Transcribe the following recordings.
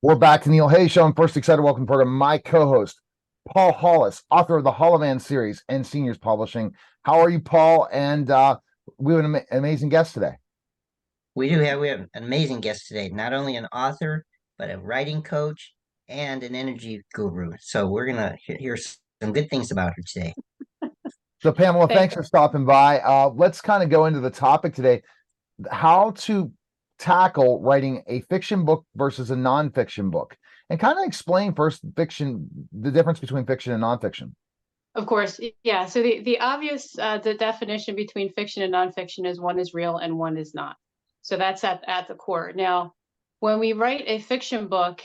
We're back to Neil Hay Show. I'm first excited to welcome to the program my co-host, Paul Hollis, author of the Hall of Man series and Seniors Publishing. How are you, Paul? And we have an amazing guest today. We have an amazing guest today, not only an author, but a writing coach and an energy guru. So we're gonna hear some good things about her today. So, Pamela, thanks Thanks. for stopping by. Let's kind of go into the topic today: how to tackle writing a fiction book versus a nonfiction book, and kind of explain first the difference between fiction and nonfiction. Of course, yeah. So the obvious the definition between fiction and nonfiction is one is real and one is not. So that's at the core. Now, when we write a fiction book,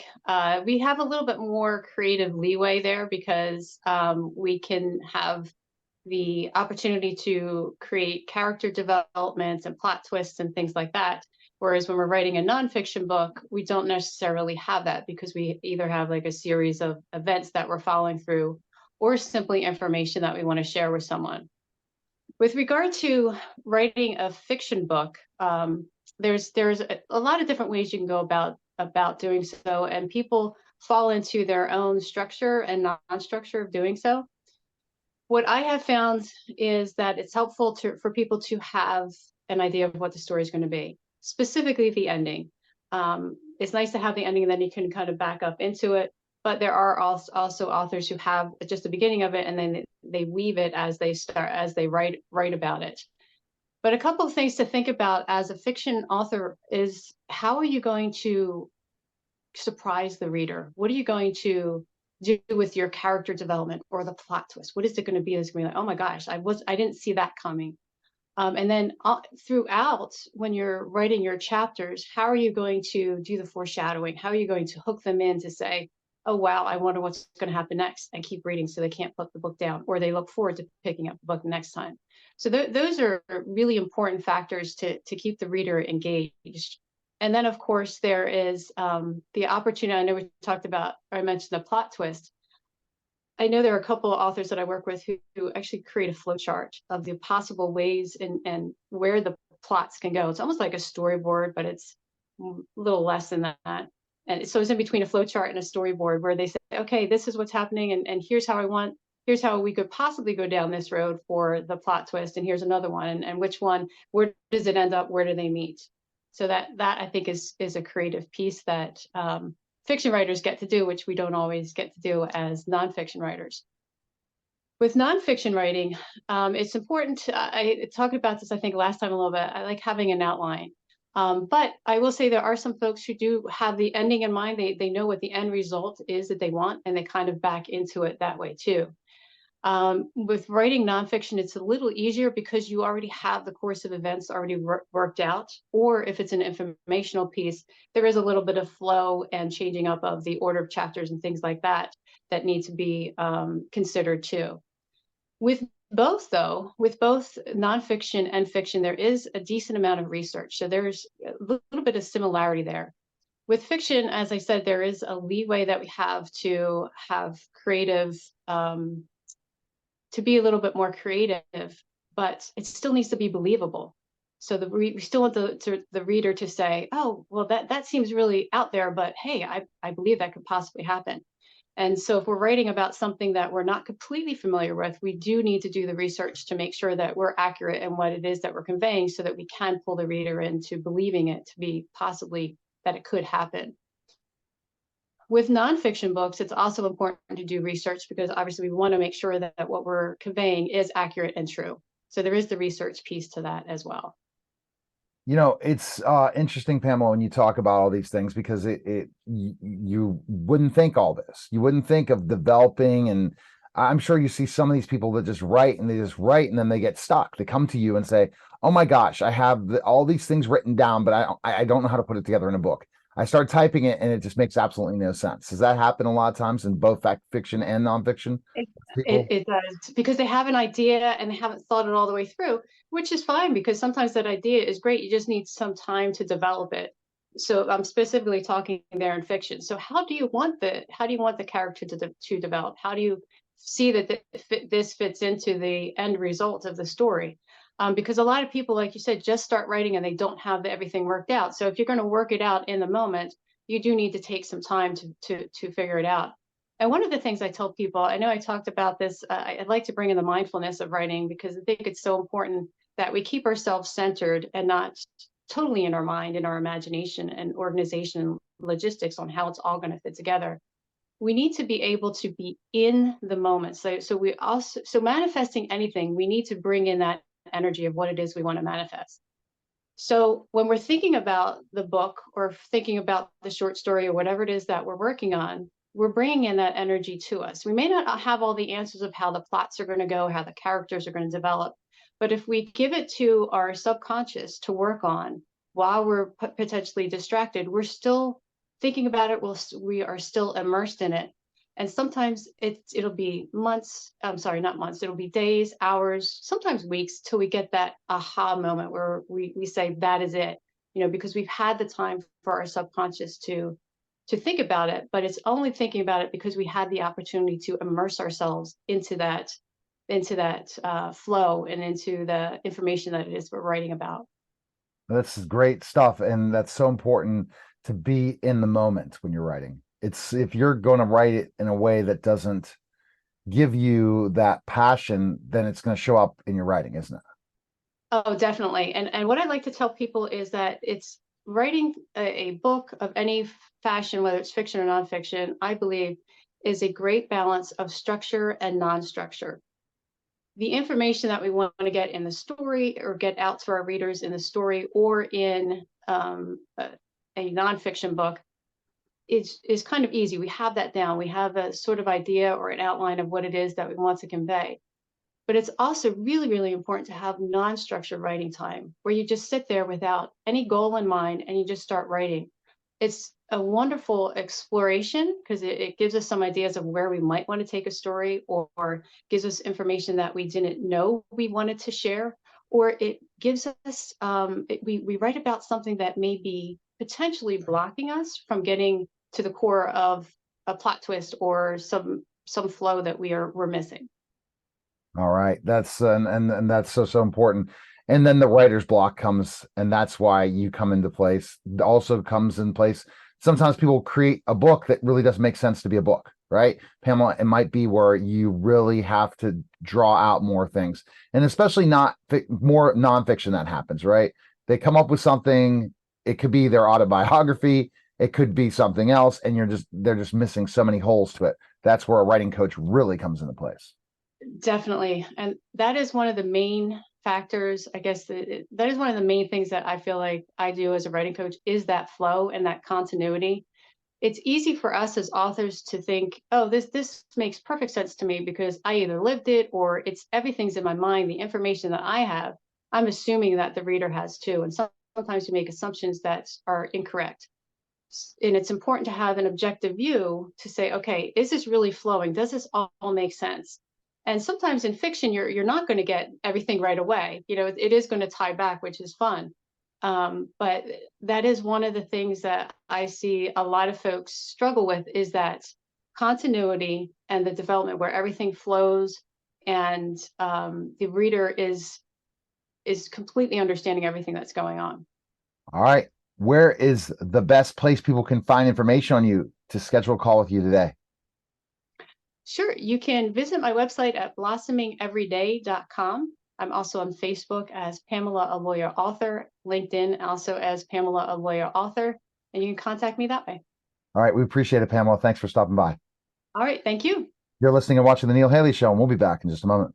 we have a little bit more creative leeway there because we can have the opportunity to create character developments and plot twists and things like that. Whereas when we're writing a nonfiction book, we don't necessarily have that because we either have like a series of events that we're following through or simply information that we want to share with someone. With regard to writing a fiction book, there's a lot of different ways you can go about doing so, and people fall into their own structure and non-structure of doing so. What I have found is that it's helpful for people to have an idea of what the story is going to be, specifically the ending. It's nice to have the ending and then you can kind of back up into it. But there are also authors who have just the beginning of it and then they weave it as they write about it. But a couple of things to think about as a fiction author is, how are you going to surprise the reader? What are you going to do with your character development or the plot twist? What is it going to be that's going to be like, oh my gosh, I didn't see that coming. And then throughout, when you're writing your chapters, how are you going to do the foreshadowing? How are you going to hook them in to say, oh, wow, I wonder what's going to happen next, and keep reading so they can't put the book down, or they look forward to picking up the book next time. So those are really important factors to keep the reader engaged. And then, of course, there is the opportunity. I know we talked about, or I mentioned the plot twist. I know there are a couple of authors that I work with who actually create a flow chart of the possible ways and where the plots can go. It's almost like a storyboard, but it's a little less than that. And so it's in between a flow chart and a storyboard where they say, okay, this is what's happening, and here's how we could possibly go down this road for the plot twist, and here's another one, and which one, where does it end up, where do they meet? So that I think is a creative piece that fiction writers get to do, which we don't always get to do as nonfiction writers. With nonfiction writing, it's important I talked about this, I think, last time a little bit. I like having an outline. But I will say there are some folks who do have the ending in mind. They know what the end result is that they want, and they kind of back into it that way too. With writing nonfiction, it's a little easier because you already have the course of events already worked out. Or if it's an informational piece, there is a little bit of flow and changing up of the order of chapters and things like that that need to be considered too. With both nonfiction and fiction, there is a decent amount of research. So there's a little bit of similarity there. With fiction, as I said, there is a leeway that we have to have creative, to be a little bit more creative, but it still needs to be believable. So we still want the reader to say, oh, well, that seems really out there, but hey, I believe that could possibly happen. And so if we're writing about something that we're not completely familiar with, we do need to do the research to make sure that we're accurate in what it is that we're conveying so that we can pull the reader into believing it to be possibly that it could happen. With nonfiction books, it's also important to do research because obviously we want to make sure that what we're conveying is accurate and true. So there is the research piece to that as well. You know, it's interesting, Pamela, when you talk about all these things, because you wouldn't think all this. You wouldn't think of developing, and I'm sure you see some of these people that just write and and then they get stuck. They come to you and say, "Oh my gosh, I have all these things written down, but I don't know how to put it together in a book." I start typing it and it just makes absolutely no sense. Does that happen a lot of times in both fiction and nonfiction? It does, because they have an idea and they haven't thought it all the way through, which is fine because sometimes that idea is great. You just need some time to develop it. So I'm specifically talking there in fiction. So how do you want the character to develop? How do you see that this fits into the end result of the story? Because a lot of people, like you said, just start writing and they don't have everything worked out. So if you're going to work it out in the moment, you do need to take some time to figure it out. And one of the things I tell people, I know I talked about this, I'd like to bring in the mindfulness of writing, because I think it's so important that we keep ourselves centered and not totally in our mind, in our imagination and organization and logistics on how it's all going to fit together. We need to be able to be in the moment. So manifesting anything, we need to bring in that energy of what it is we want to manifest. So when we're thinking about the book or thinking about the short story or whatever it is that we're working on, we're bringing in that energy to us. We may not have all the answers of how the plots are going to go, how the characters are going to develop, but if we give it to our subconscious to work on while we're potentially distracted, we're still thinking about it. We are still immersed in it. And sometimes it'll be months, I'm sorry, not months, it'll be days, hours, sometimes weeks till we get that aha moment where we say, that is it, because we've had the time for our subconscious to think about it, but it's only thinking about it because we had the opportunity to immerse ourselves into that flow and into the information that it is we're writing about. That's great stuff. And that's so important to be in the moment when you're writing. It's if you're going to write it in a way that doesn't give you that passion, then it's going to show up in your writing, isn't it? Oh, definitely. And what I like to tell people is that it's writing a book of any fashion, whether it's fiction or nonfiction, I believe is a great balance of structure and non-structure. The information that we want to get in the story or get out to our readers in the story or in a nonfiction book is kind of easy. We have that down. We have a sort of idea or an outline of what it is that we want to convey. But it's also really, really important to have non-structured writing time where you just sit there without any goal in mind and you just start writing. It's a wonderful exploration because it gives us some ideas of where we might want to take a story, or gives us information that we didn't know we wanted to share, or it gives us, we write about something that may be potentially blocking us from getting to the core of a plot twist or some flow that we're missing. All right. That's and that's so important. And then the writer's block comes, and that's why you come into place. It also comes in place. Sometimes people create a book that really doesn't make sense to be a book, right? Pamela, it might be where you really have to draw out more things, and especially not more nonfiction that happens, right? They come up with something. It could be their autobiography. It could be something else, and they're just missing so many holes to it. That's where a writing coach really comes into place. Definitely. And that is one of the main factors, I guess, that is one of the main things that I feel like I do as a writing coach is that flow and that continuity. It's easy for us as authors to think, oh, this makes perfect sense to me because I either lived it or everything's in my mind. The information that I have, I'm assuming that the reader has too. And sometimes we make assumptions that are incorrect. And it's important to have an objective view to say, okay, is this really flowing? Does this all make sense? And sometimes in fiction, you're not going to get everything right away. It is going to tie back, which is fun. But that is one of the things that I see a lot of folks struggle with is that continuity and the development where everything flows and the reader is completely understanding everything that's going on. All right. Where is the best place people can find information on you to schedule a call with you today? Sure. You can visit my website at blossomingeveryday.com. I'm also on Facebook as Pamela Aloia Author, LinkedIn also as Pamela Aloia Author, and you can contact me that way. All right. We appreciate it, Pamela. Thanks for stopping by. All right. Thank you. You're listening and watching The Neil Haley Show, and we'll be back in just a moment.